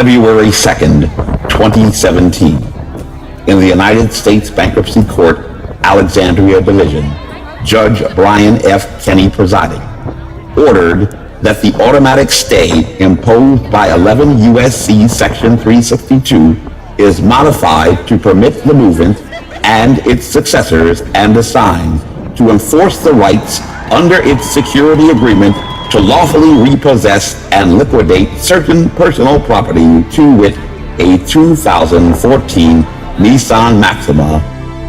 February 2nd, 2017. In the United States Bankruptcy Court, Alexandria Division, Judge Brian F. Kenney presiding, ordered that the automatic stay imposed by 11 U.S.C. Section 362 is modified to permit the movement and its successors and assigns to enforce the rights under its security agreement to lawfully repossess and liquidate certain personal property, to wit, a 2014 Nissan Maxima,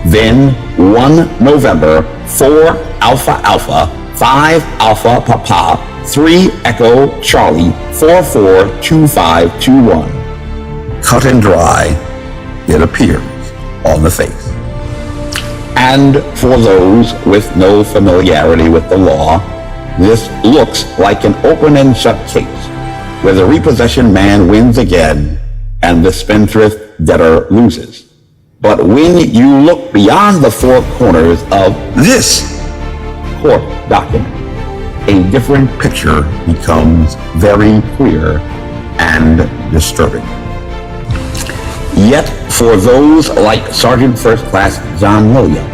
then 1 November, 4 Alpha Alpha, 5 Alpha Papa, 3 Echo Charlie, 442521. Cut and dry, it appears on the face. And for those with no familiarity with the law, this looks like an open and shut case, where the repossession man wins again and the spendthrift debtor loses. But when you look beyond the four corners of this court document, a different picture becomes very clear and disturbing. Yet for those like Sergeant First Class John William,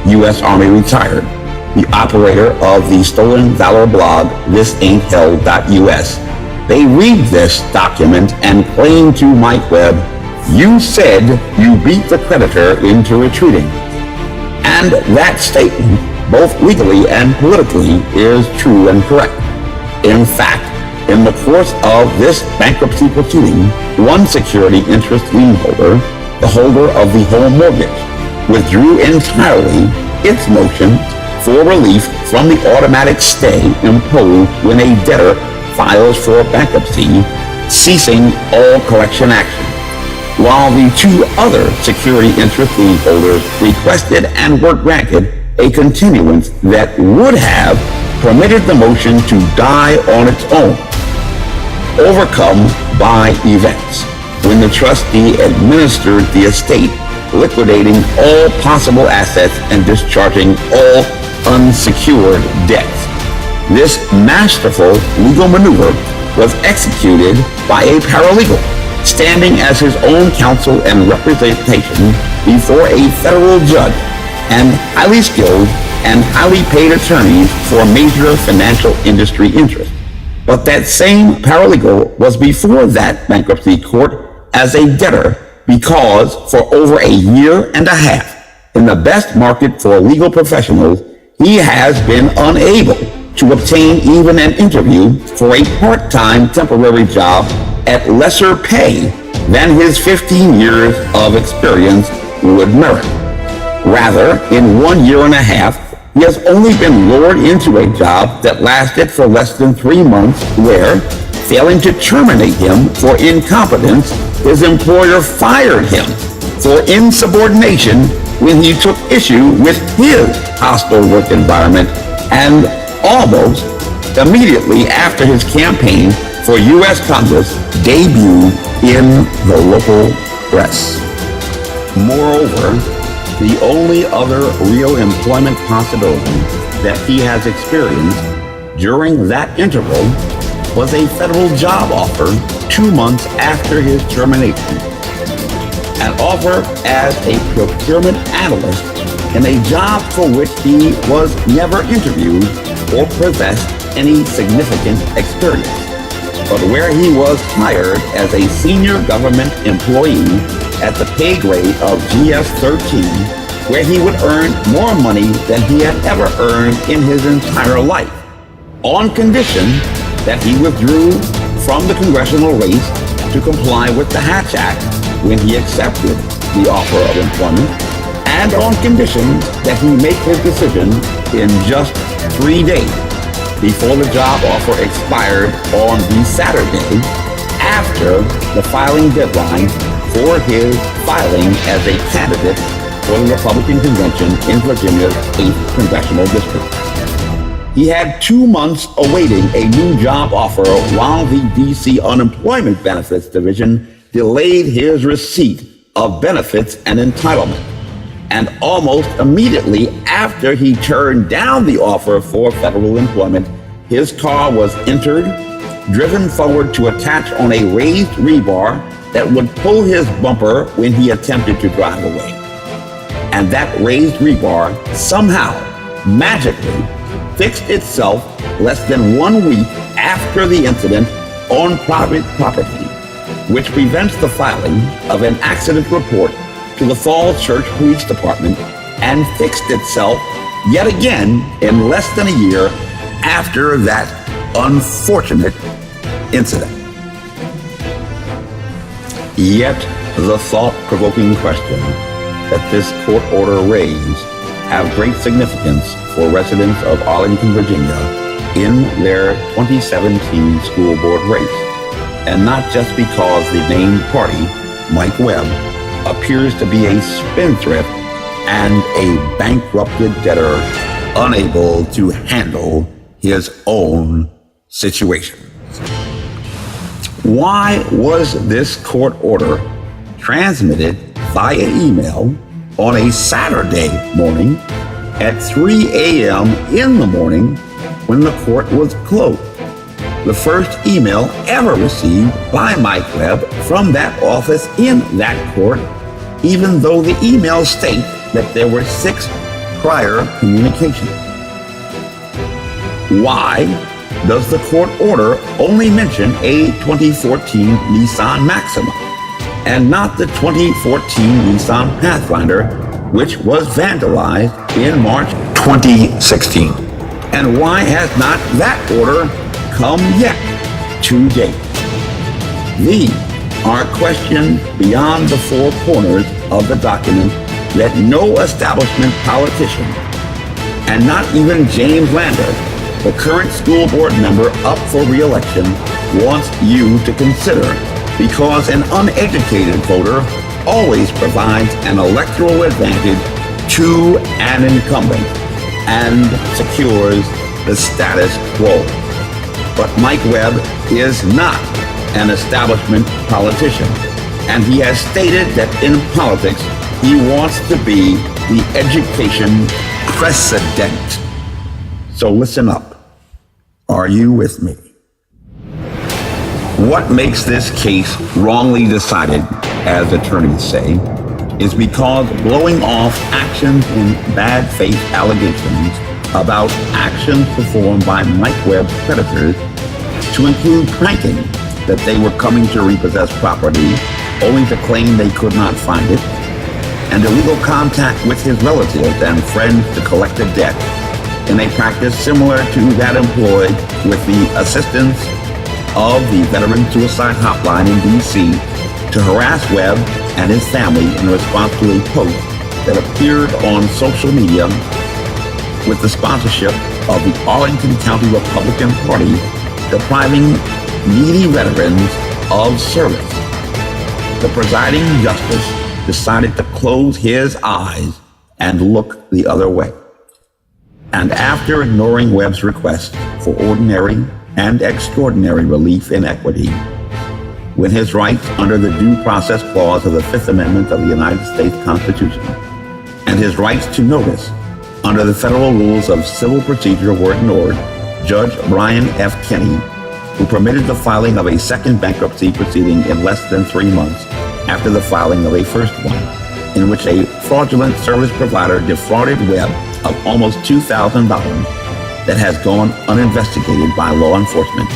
U.S. Army retired, the operator of the stolen valor blog thisain'thell.us, they read this document and claim to Mike Webb, "You said you beat the creditor into retreating." And that statement, both legally and politically, is true and correct. In fact, in the course of this bankruptcy proceeding, one security interest lien holder, the holder of the home mortgage, withdrew entirely its motion for relief from the automatic stay imposed when a debtor files for bankruptcy, ceasing all collection action, while the two other security interest lien holders requested and were granted a continuance that would have permitted the motion to die on its own, overcome by events when the trustee administered the estate, liquidating all possible assets and discharging all unsecured debts. This masterful legal maneuver was executed by a paralegal, standing as his own counsel and representation before a federal judge, and highly skilled and highly paid attorneys for major financial industry interests. But that same paralegal was before that bankruptcy court as a debtor because for over a year and a half, in the best market for legal professionals, he has been unable to obtain even an interview for a part-time temporary job at lesser pay than his 15 years of experience would merit. Rather, in 1 year and a half, he has only been lured into a job that lasted for less than 3 months where, failing to terminate him for incompetence, his employer fired him for insubordination when he took issue with his hostile work environment, and almost immediately after his campaign for U.S. Congress debuted in the local press. Moreover, the only other real employment possibility that he has experienced during that interval was a federal job offer 2 months after his termination. An offer as a procurement analyst in a job for which he was never interviewed or possessed any significant experience, but where he was hired as a senior government employee at the pay grade of GS-13, where he would earn more money than he had ever earned in his entire life, on condition that he withdrew from the congressional race to comply with the Hatch Act when he accepted the offer of employment, and on condition that he make his decision in just 3 days before the job offer expired on the Saturday after the filing deadline for his filing as a candidate for the Republican convention in Virginia's 8th congressional district. He had 2 months awaiting a new job offer while the D.C. Unemployment Benefits Division delayed his receipt of benefits and entitlement. And almost immediately after he turned down the offer for federal employment, his car was entered driven forward to attach on a raised rebar that would pull his bumper when he attempted to drive away. And that raised rebar somehow, magically, fixed itself less than 1 week after the incident on private property, which prevents the filing of an accident report to the Falls Church Police Department, and fixed itself yet again in less than a year after that unfortunate incident. Yet the thought-provoking question that this court order raised have great significance for residents of Arlington, Virginia in their 2017 school board race. And not just because the named party, Mike Webb, appears to be a spendthrift and a bankrupted debtor unable to handle his own situation. Why was this court order transmitted via email on a Saturday morning at 3 a.m. in the morning when the court was closed? The first email ever received by Mike Webb from that office in that court, even though the email states that there were 6 prior communications. Why does the court order only mention a 2014 Nissan Maxima and not the 2014 Nissan Pathfinder, which was vandalized in March 2016? And why has not that order come yet to date? These are questions beyond the 4 corners of the document that no establishment politician, and not even James Lander, the current school board member up for re-election, wants you to consider, because an uneducated voter always provides an electoral advantage to an incumbent and secures the status quo. But Mike Webb is not an establishment politician, and he has stated that in politics he wants to be the education president. So listen up. Are you with me? What makes this case wrongly decided, as attorneys say, is because blowing off actions in bad faith allegations about actions performed by Mike Webb's creditors, to include pranking that they were coming to repossess property only to claim they could not find it, and illegal contact with his relatives and friends to collect a debt in a practice similar to that employed with the assistance of the Veteran Suicide Hotline in D.C. to harass Webb and his family in response to a post that appeared on social media with the sponsorship of the Arlington County Republican Party, depriving needy veterans of service. The presiding justice decided to close his eyes and look the other way. And after ignoring Webb's request for ordinary and extraordinary relief in equity, when his rights under the Due Process Clause of the Fifth Amendment of the United States Constitution and his rights to notice under the federal rules of civil procedure were ignored, Judge Brian F. Kinney, who permitted the filing of a second bankruptcy proceeding in less than 3 months after the filing of a first one, in which a fraudulent service provider defrauded Webb of almost $2,000 that has gone uninvestigated by law enforcement,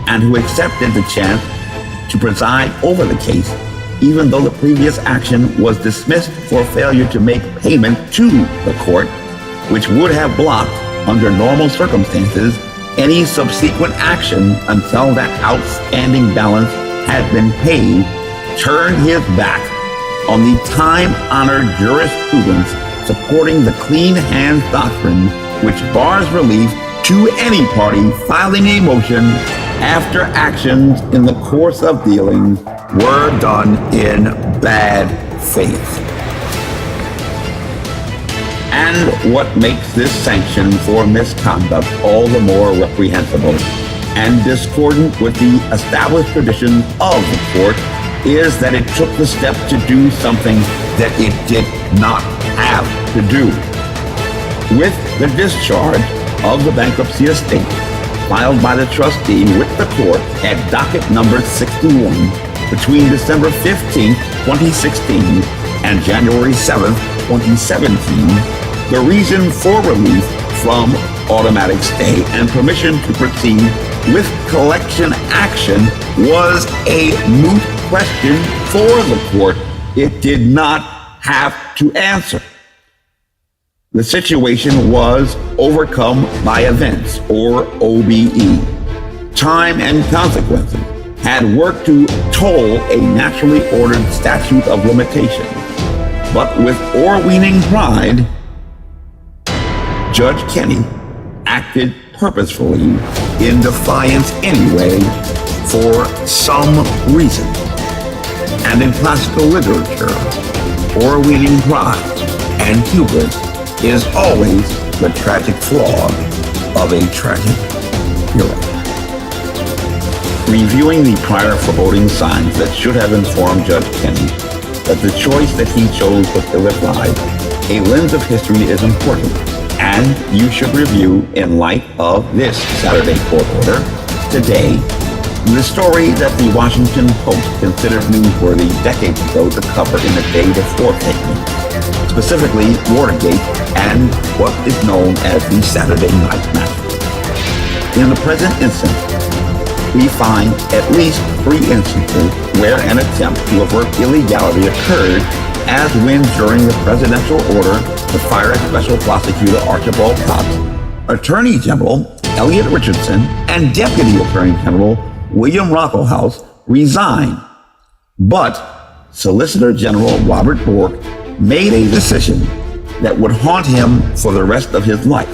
and who accepted the chance to preside over the case, even though the previous action was dismissed for failure to make payment to the court, which would have blocked, under normal circumstances, any subsequent action until that outstanding balance had been paid, turned his back on the time-honored jurisprudence supporting the clean hands doctrine, which bars relief to any party filing a motion after actions in the course of dealings were done in bad faith. And what makes this sanction for misconduct all the more reprehensible and discordant with the established traditions of the court is that it took the step to do something that it did not have to do. With the discharge of the bankruptcy estate, filed by the trustee with the court at docket number 61 between December 15, 2016 and January 7, 2017, the reason for relief from automatic stay and permission to proceed with collection action was a moot question for the court. It did not have to answer. The situation was overcome by events, or OBE. Time and consequences had worked to toll a naturally ordered statute of limitations. But with o'erweening pride, Judge Kaine acted purposefully in defiance anyway for some reason. And in classical literature, o'erweening pride and hubris is always the tragic flaw of a tragic hero. Reviewing the prior foreboding signs that should have informed Judge Kaine that the choice that he chose was ill-advised, a lens of history is important, and you should review in light of this Saturday court order today the story that the Washington Post considered newsworthy decades ago to cover in the day before Kaine, specifically Watergate and what is known as the Saturday Night Massacre. In the present instance, we find at least 3 instances where an attempt to avert illegality occurred, as when during the presidential order to fire Special Prosecutor Archibald Cox, Attorney General Elliot Richardson, and Deputy Attorney General William Rockelhaus resigned. But Solicitor General Robert Bork made a decision that would haunt him for the rest of his life,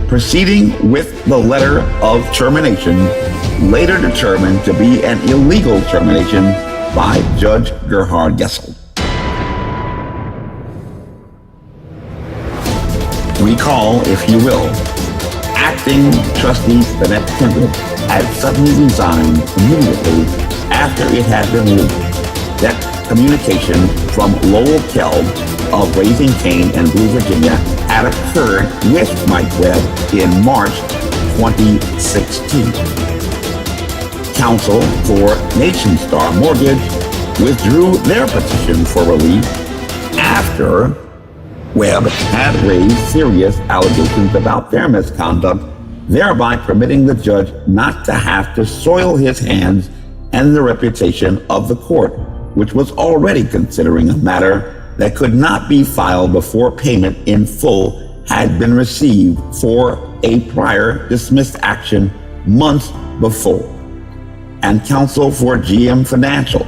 proceeding with the letter of termination, later determined to be an illegal termination by Judge Gerhard Gessel. Recall, if you will, acting trustee Bennett Kendall had suddenly resigned immediately after it had been leaked that communication from Lowell Kell of Raising Kaine and Blue, Virginia had occurred with Mike Webb in March 2016. Counsel for Nation Star Mortgage withdrew their petition for relief after Webb had raised serious allegations about their misconduct, thereby permitting the judge not to have to soil his hands and the reputation of the court, which was already considering a matter that could not be filed before payment in full had been received for a prior dismissed action months before. And counsel for GM Financial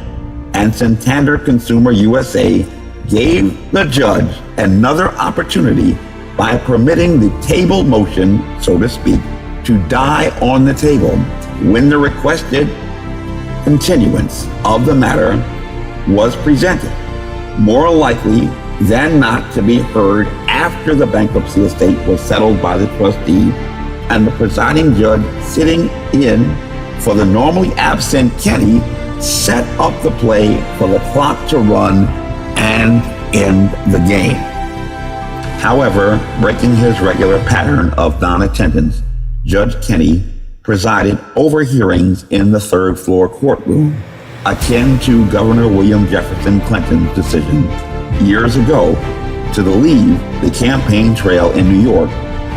and Santander Consumer USA gave the judge another opportunity by permitting the table motion, so to speak, to die on the table when the requested continuance of the matter was presented, more likely than not to be heard after the bankruptcy estate was settled by the trustee and the presiding judge sitting in for the normally absent Kaine set up the play for the clock to run and end the game. However, breaking his regular pattern of non-attendance, Judge Kaine presided over hearings in the third floor courtroom, akin to Governor William Jefferson Clinton's decision years ago to leave the campaign trail in New York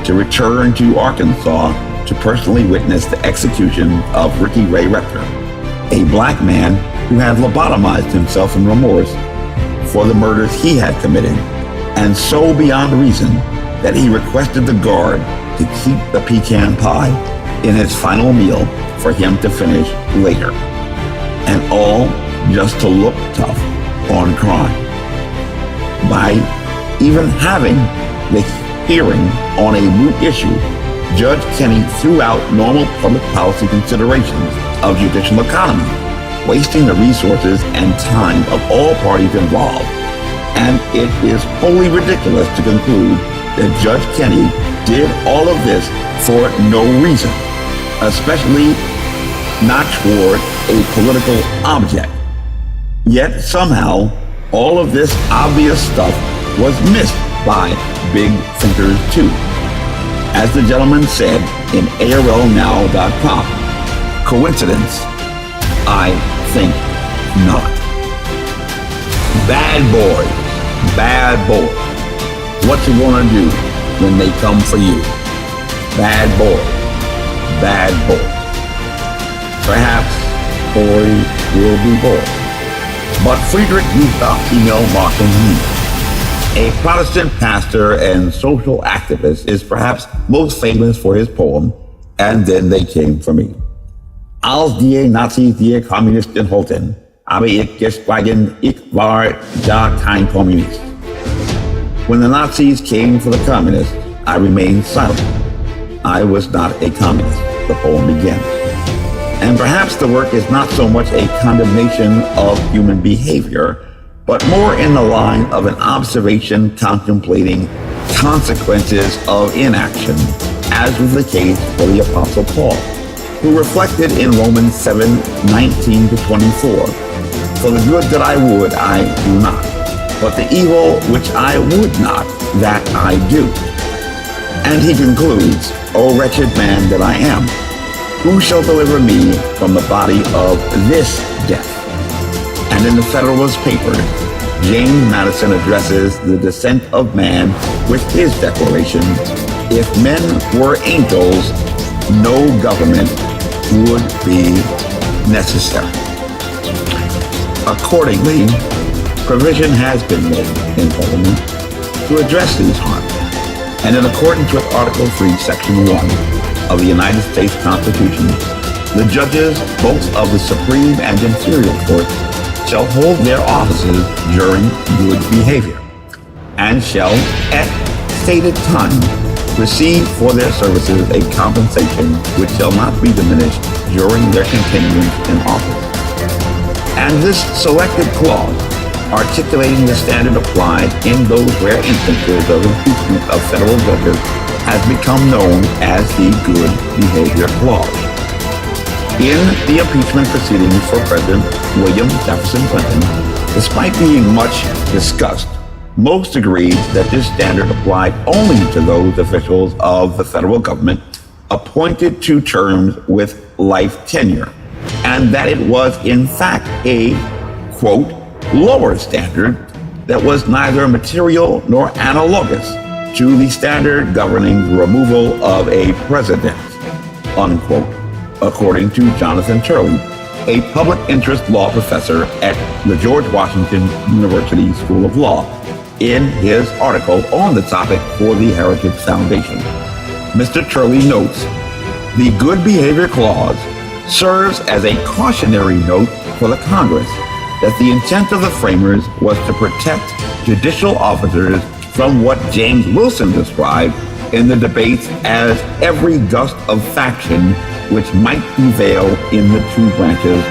to return to Arkansas to personally witness the execution of Ricky Ray Rector, a black man who had lobotomized himself in remorse for the murders he had committed, and so beyond reason that he requested the guard to keep the pecan pie in his final meal for him to finish later. And all just to look tough on crime. By even having the hearing on a moot issue, Judge Kaine threw out normal public policy considerations of judicial economy, wasting the resources and time of all parties involved. And it is wholly ridiculous to conclude that Judge Kaine did all of this for no reason, especially not toward a political object. Yet somehow, all of this obvious stuff was missed by big thinkers too. As the gentleman said in AOLnow.com, coincidence? I think not. Bad boys. What you gonna do when they come for you? Bad boy. Perhaps boys will be boys. But Friedrich Gustav Emil Martin Nietzsche, a Protestant pastor and social activist, is perhaps most famous for his poem, And Then They Came for Me. Als die Nazis die Kommunisten holten, habe ich geschwiegen, ich war ja kein Kommunist. When the Nazis came for the communists, I remained silent. I was not a communist, the poem begins. And perhaps the work is not so much a condemnation of human behavior, but more in the line of an observation contemplating consequences of inaction, as was the case for the Apostle Paul, who reflected in Romans 7:19-24, For the good that I would, I do not, but the evil which I would not, that I do. And he concludes, O wretched man that I am, who shall deliver me from the body of this death? And in the Federalist Papers, James Madison addresses the descent of man with his declaration, if men were angels, no government would be necessary. Accordingly, provision has been made in Parliament to address these harms. And in accordance with Article 3, Section 1 of the United States Constitution, the judges, both of the Supreme and Inferior Courts, shall hold their offices during good behavior, and shall, at stated time, receive for their services a compensation which shall not be diminished during their continuance in office. And this selected clause, articulating the standard applied in those rare instances of impeachment of federal judges, has become known as the Good Behavior Clause. In the impeachment proceedings for President William Jefferson Clinton, despite being much discussed, most agreed that this standard applied only to those officials of the federal government appointed to terms with life tenure, and that it was in fact a, quote, lower standard that was neither material nor analogous to the standard governing the removal of a president, unquote, according to Jonathan Turley, a public interest law professor at the George Washington University School of Law, in his article on the topic for the Heritage Foundation. Mr. Turley notes, the Good Behavior Clause serves as a cautionary note for the Congress that the intent of the framers was to protect judicial officers from what James Wilson described in the debates as every gust of faction which might prevail in the two branches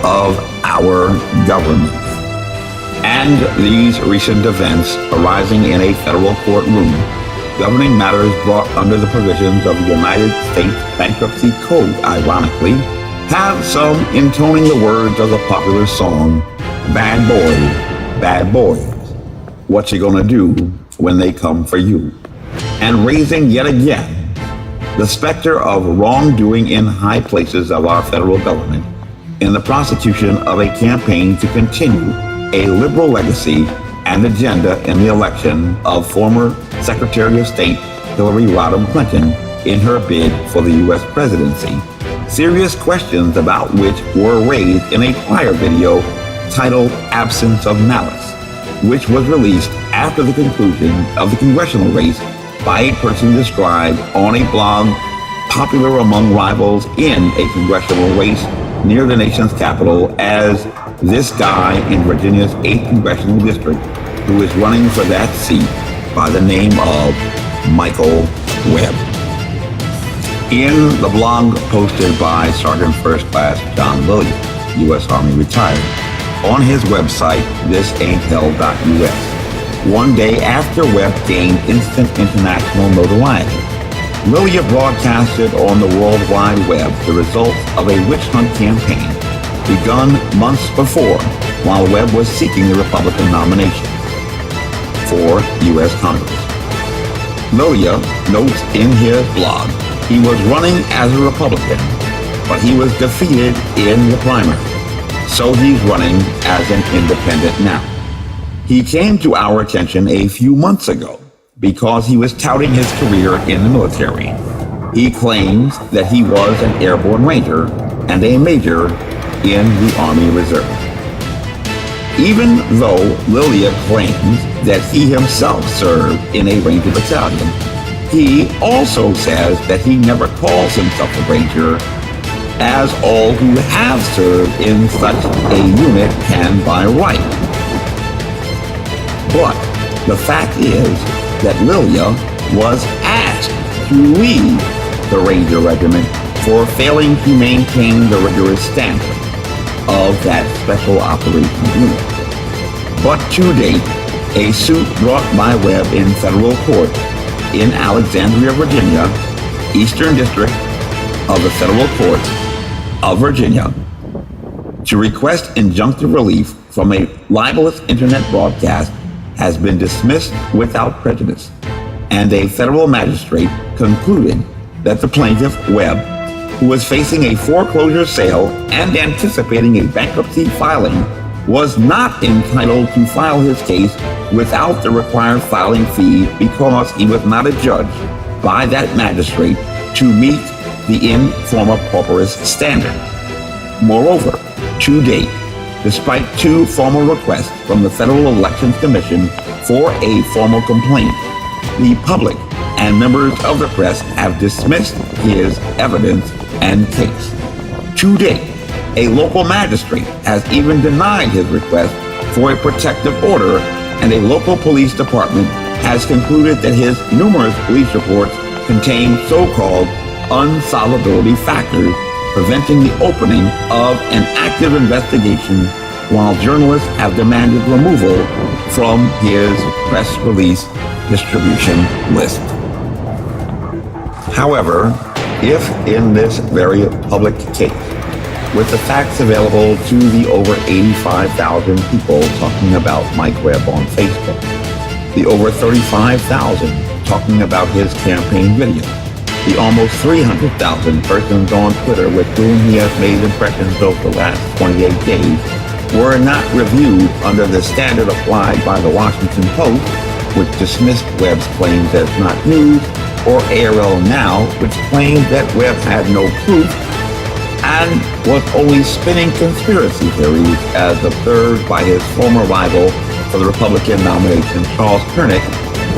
of our government. And these recent events arising in a federal courtroom governing matters brought under the provisions of the United States Bankruptcy Code, ironically, have some intoning the words of the popular song, Bad boys, what you gonna do when they come for you? And raising yet again the specter of wrongdoing in high places of our federal government in the prosecution of a campaign to continue a liberal legacy and agenda in the election of former Secretary of State Hillary Rodham Clinton in her bid for the U.S. presidency. Serious questions about which were raised in a prior video titled Absence of Malice, which was released after the conclusion of the congressional race by a person described on a blog popular among rivals in a congressional race near the nation's capital as this guy in Virginia's 8th congressional district who is running for that seat by the name of Michael Webb. In the blog posted by Sergeant First Class John Williams, U.S. Army retired, on his website, thisain'thell.us, one day after Webb gained instant international notoriety, Williams broadcasted on the World Wide Web the results of a witch hunt campaign begun months before while Webb was seeking the Republican nomination for U.S. Congress. Loya notes in his blog he was running as a Republican, but he was defeated in the primary, so he's running as an independent now. He came to our attention a few months ago because he was touting his career in the military. He claims that he was an airborne ranger and a major in the Army Reserve. Even though Loya claims that he himself served in a Ranger battalion, he also says that he never calls himself a Ranger, as all who have served in such a unit can by right. But the fact is that Loya was asked to leave the Ranger Regiment for failing to maintain the rigorous standard of that special operations unit. But to date, a suit brought by Webb in federal court in Alexandria, Virginia, Eastern District of the Federal Court of Virginia, to request injunctive relief from a libelous internet broadcast has been dismissed without prejudice, and a federal magistrate concluded that the plaintiff, Webb, who was facing a foreclosure sale and anticipating a bankruptcy filing, was not entitled to file his case without the required filing fee because he was not adjudged by that magistrate to meet the in forma pauperis standard. Moreover, to date, despite two formal requests from the Federal Elections Commission for a formal complaint, the public and members of the press have dismissed his evidence and case. To date, a local magistrate has even denied his request for a protective order, and a local police department has concluded that his numerous police reports contain so-called unsolvability factors, preventing the opening of an active investigation, while journalists have demanded removal from his press release distribution list. However, if in this very public case, with the facts available to the over 85,000 people talking about Mike Webb on Facebook, the over 35,000 talking about his campaign video, the almost 300,000 persons on Twitter with whom he has made impressions over the last 28 days were not reviewed under the standard applied by the Washington Post, which dismissed Webb's claims as not news, or ARL Now, which claimed that Webb had no proof and was only spinning conspiracy theories as observed by his former rival for the Republican nomination, Charles Kernick,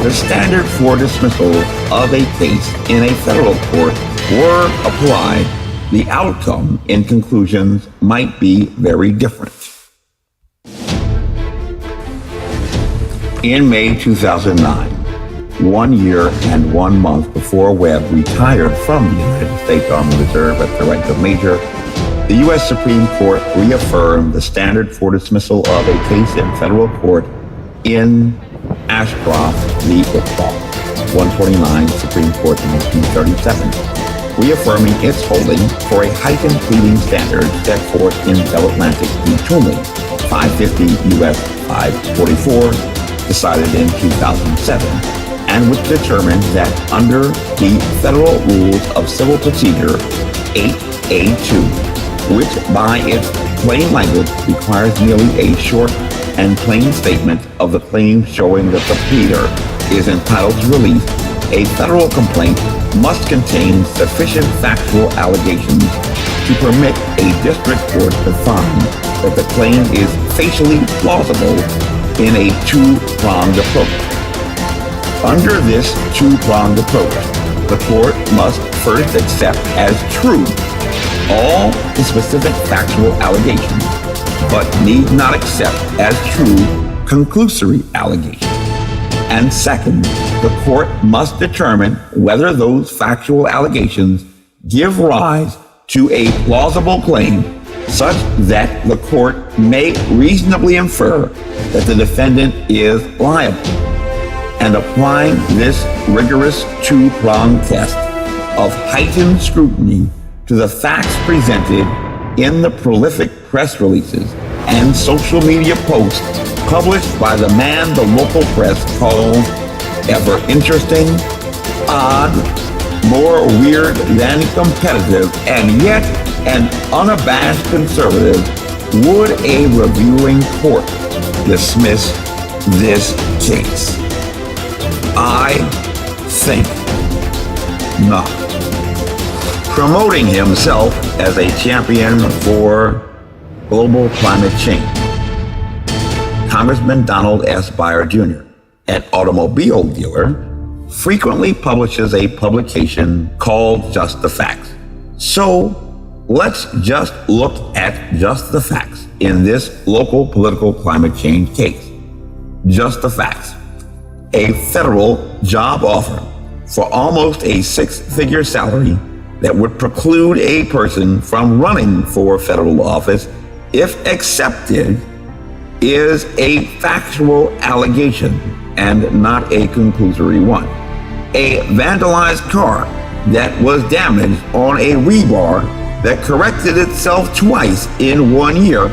the standard for dismissal of a case in a federal court were applied, the outcome in conclusions might be very different. In May 2009, 1 year and 1 month before Webb retired from the United States Army Reserve at the rank of major, the U.S. Supreme Court reaffirmed the standard for dismissal of a case in federal court in Ashcroft v. Iqbal, 129 Supreme Court in 1937, reaffirming its holding for a heightened pleading standard set forth in Bell Atlantic v. Toomey, 550 U.S. 544, decided in 2007, and which determined that under the Federal Rules of Civil Procedure 8A2, which by its plain language requires merely a short and plain statement of the claim showing that the pleader is entitled to relief, a federal complaint must contain sufficient factual allegations to permit a district court to find that the claim is facially plausible in a two-pronged approach. Under this two-pronged approach, the court must first accept as true all the specific factual allegations, but need not accept as true conclusory allegations. And second, the court must determine whether those factual allegations give rise to a plausible claim such that the court may reasonably infer that the defendant is liable. And applying this rigorous two-pronged test of heightened scrutiny to the facts presented in the prolific press releases and social media posts published by the man the local press calls ever interesting, odd, more weird than competitive, and yet an unabashed conservative, would a reviewing court dismiss this case? I think not. Promoting himself as a champion for global climate change, Congressman Donald S. Byer Jr., an automobile dealer, frequently publishes a publication called Just the Facts. So let's just look at just the facts in this local political climate change case. Just the facts. A federal job offer for almost a six-figure salary that would preclude a person from running for federal office, if accepted, is a factual allegation and not a conclusory one. A vandalized car that was damaged on a rebar that corrected itself twice in 1 year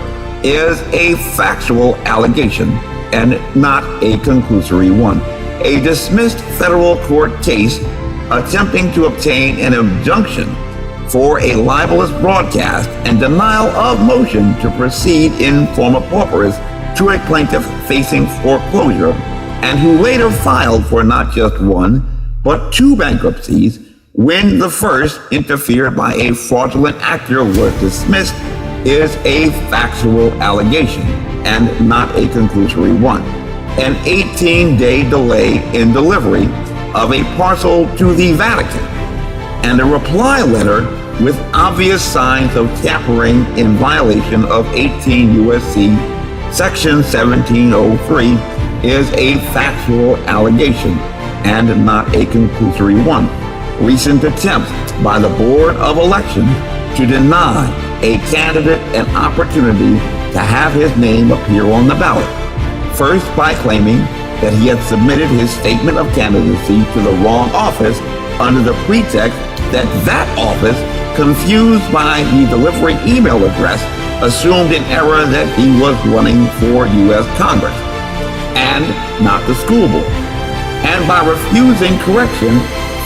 is a factual allegation and not a conclusory one. A dismissed federal court case attempting to obtain an injunction for a libelous broadcast and denial of motion to proceed in forma pauperis to a plaintiff facing foreclosure and who later filed for not just one, but two bankruptcies when the first, interfered by a fraudulent actor, was dismissed, is a factual allegation and not a conclusory one. An 18-day delay in delivery of a parcel to the Vatican and a reply letter with obvious signs of tampering in violation of 18 U.S.C. Section 1703 is a factual allegation and not a conclusory one. Recent attempts by the Board of Elections to deny a candidate an opportunity to have his name appear on the ballot. First, by claiming that he had submitted his statement of candidacy to the wrong office under the pretext that that office, confused by the delivery email address, assumed in error that he was running for U.S. Congress and not the school board. And by refusing correction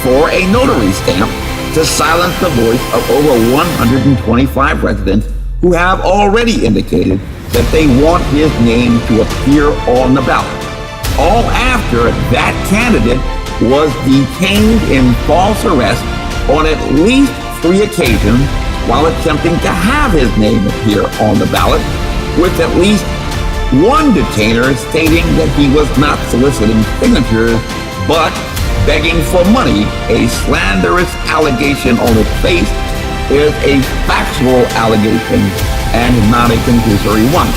for a notary stamp to silence the voice of over 125 residents who have already indicated that they want his name to appear on the ballot, all after that candidate was detained in false arrest on at least 3 occasions while attempting to have his name appear on the ballot, with at least one detainer stating that he was not soliciting signatures but begging for money. A slanderous allegation on its face is a factual allegation and not a conclusory one.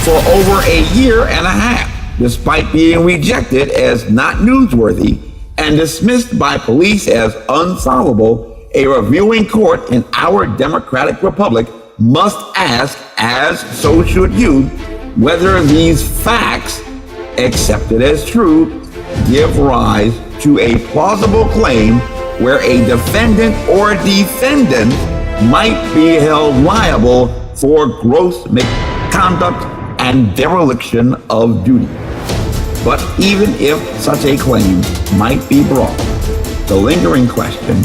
For over a year and a half, despite being rejected as not newsworthy and dismissed by police as unsolvable, a reviewing court in our democratic republic must ask, as so should you, whether these facts, accepted as true, give rise to a plausible claim where a defendant or defendants might be held liable for gross misconduct and dereliction of duty. But even if such a claim might be brought, the lingering question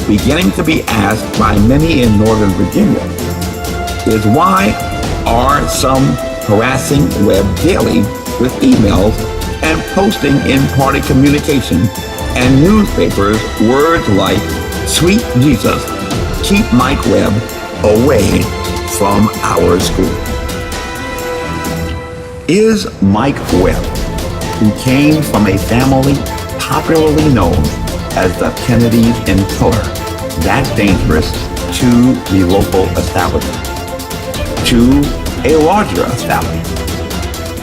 beginning to be asked by many in Northern Virginia is why are some harassing Webb daily with emails and posting in party communication and newspapers words like, "Sweet Jesus, keep Mike Webb away from our school." Is Mike Webb, who came from a family popularly known as the Kennedys in color, that dangerous to the local establishment, to a larger establishment?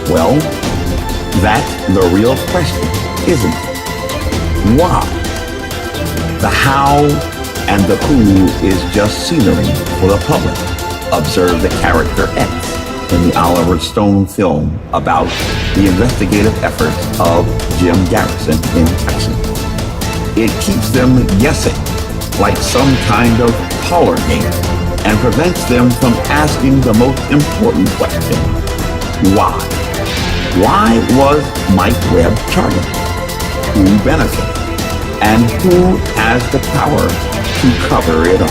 Well, that's the real question, isn't it? Why? The how and the who is just scenery for the public. Observe the character X in the Oliver Stone film about the investigative efforts of Jim Garrison in Texas. It keeps them guessing, like some kind of parlor game, and prevents them from asking the most important question: why? Why was Mike Webb targeted? Who benefited? And who has the power to cover it up?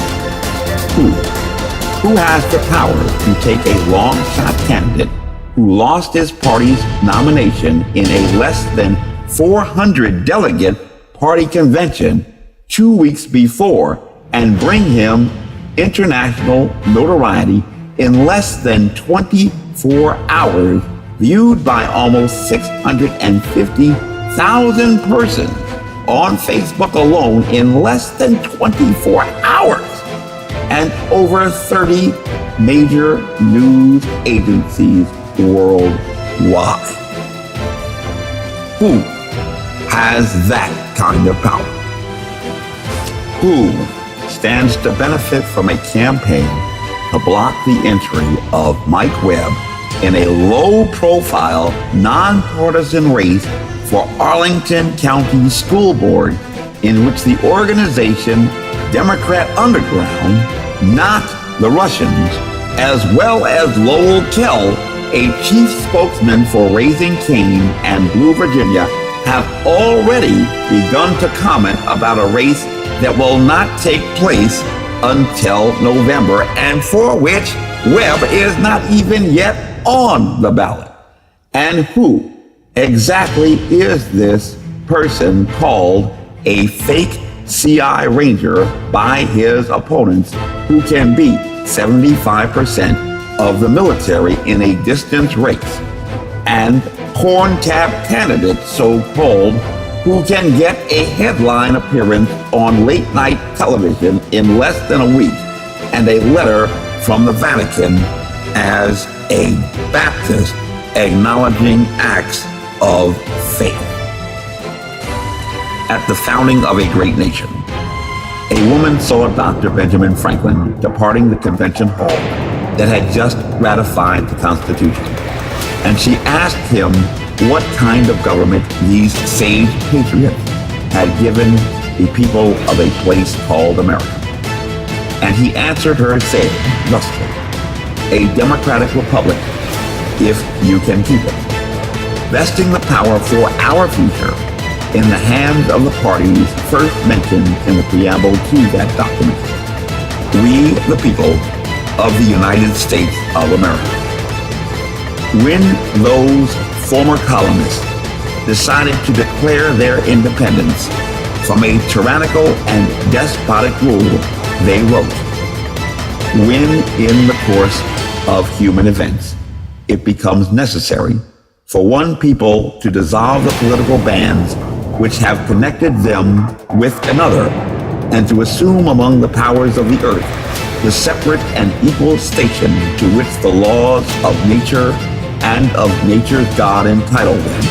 Who has the power to take a long-shot candidate who lost his party's nomination in a less than 400-delegate party convention 2 weeks before and bring him international notoriety in less than 24 hours, viewed by almost 650,000 persons on Facebook alone in less than 24 hours, and over 30 major news agencies worldwide? Who has that kind of power? Who stands to benefit from a campaign to block the entry of Mike Webb in a low-profile, nonpartisan race for Arlington County School Board, in which the organization Democrat Underground, not the Russians, as well as Lowell Kell, a chief spokesman for Raising Kaine and Blue Virginia, have already begun to comment about a race that will not take place until November, and for which Webb is not even yet on the ballot. And who exactly is this person called a fake CI Ranger by his opponents, who can beat 75% of the military in a distance race, and corn-tab candidate, so-called, who can get a headline appearance on late-night television in less than a week, and a letter from the Vatican as a Baptist acknowledging acts of faith. At the founding of a great nation, a woman saw Dr. Benjamin Franklin departing the convention hall that had just ratified the Constitution, and she asked him what kind of government these sage patriots had given the people of a place called America. And he answered her saying, thusly, a democratic republic, if you can keep it, vesting the power for our future in the hands of the parties first mentioned in the preamble to that document. We, the people of the United States of America. When those former colonists decided to declare their independence from a tyrannical and despotic rule, they wrote, when in the course of human events it becomes necessary for one people to dissolve the political bands which have connected them with another, and to assume among the powers of the earth the separate and equal station to which the laws of nature and of nature's God entitle them,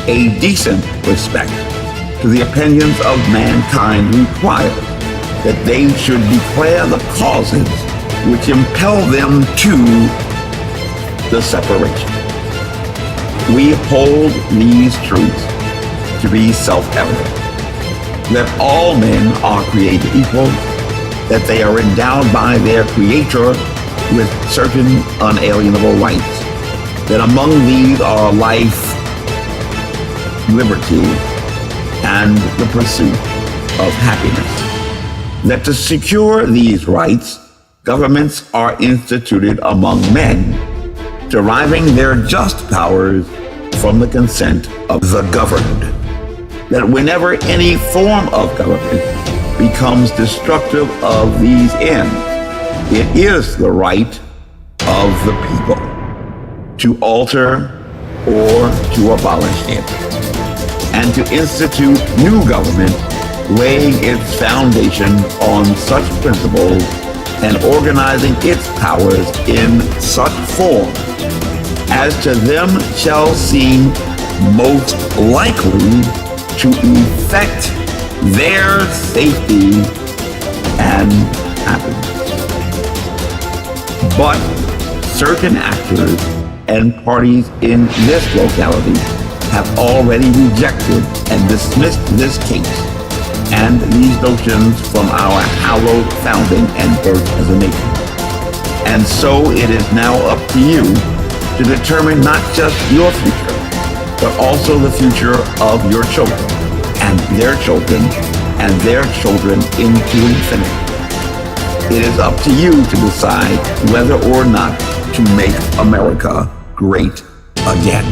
a decent respect to the opinions of mankind requires that they should declare the causes which impel them to the separation. We hold these truths to be self-evident, that all men are created equal, that they are endowed by their Creator with certain unalienable rights, that among these are life, liberty, and the pursuit of happiness, that to secure these rights, governments are instituted among men, deriving their just powers from the consent of the governed, that whenever any form of government becomes destructive of these ends, it is the right of the people to alter or to abolish it, and to institute new government laying its foundation on such principles and organizing its powers in such form as to them shall seem most likely to effect their safety and happiness. But certain actors and parties in this locality have already rejected and dismissed this case and these notions from our hallowed founding and birth as a nation. And so it is now up to you to determine not just your future, but also the future of your children and their children into infinity. It is up to you to decide whether or not to make America great again.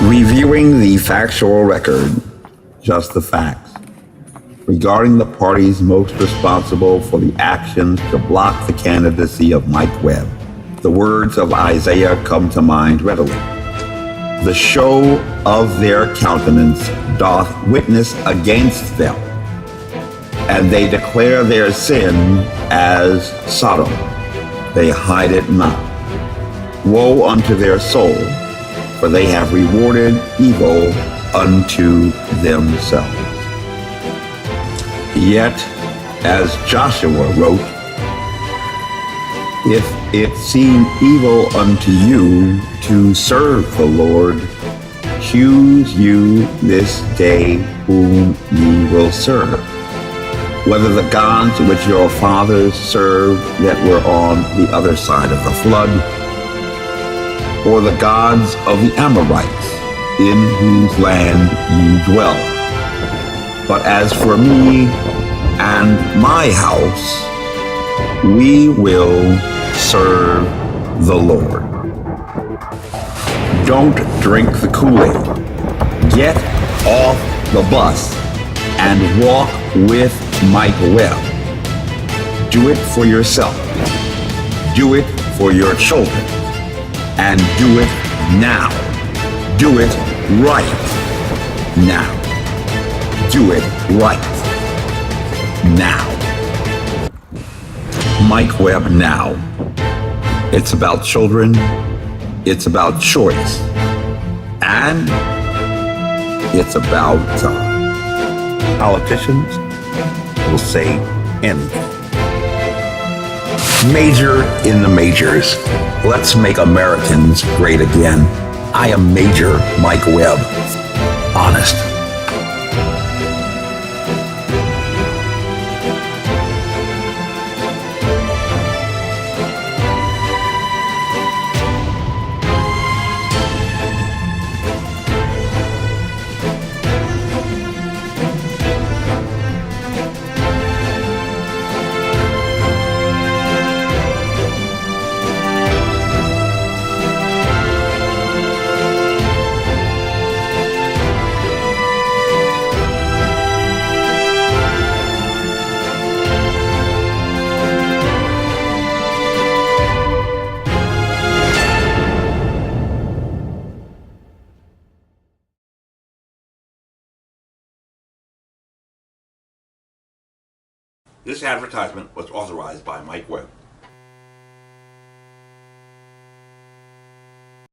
Reviewing the factual record, just the facts, regarding the parties most responsible for the actions to block the candidacy of Mike Webb, the words of Isaiah come to mind readily. The show of their countenance doth witness against them, and they declare their sin as Sodom. They hide it not. Woe unto their soul, for they have rewarded evil unto themselves. Yet, as Joshua wrote, if it seem evil unto you to serve the Lord, choose you this day whom ye will serve, whether the gods which your fathers served that were on the other side of the flood, or the gods of the Amorites in whose land you dwell. But as for me and my house, we will serve the Lord. Don't drink the Kool-Aid. Get off the bus and walk with Mike Webb. Do it for yourself. Do it for your children. And do it now. Do it right now. Do it right now. Mike Webb now. It's about children. It's about choice. And it's about time. Politicians will say anything. Major in the majors. Let's make Americans great again. I am Major Mike Webb. Honest. This advertisement was authorized by Mike Webb.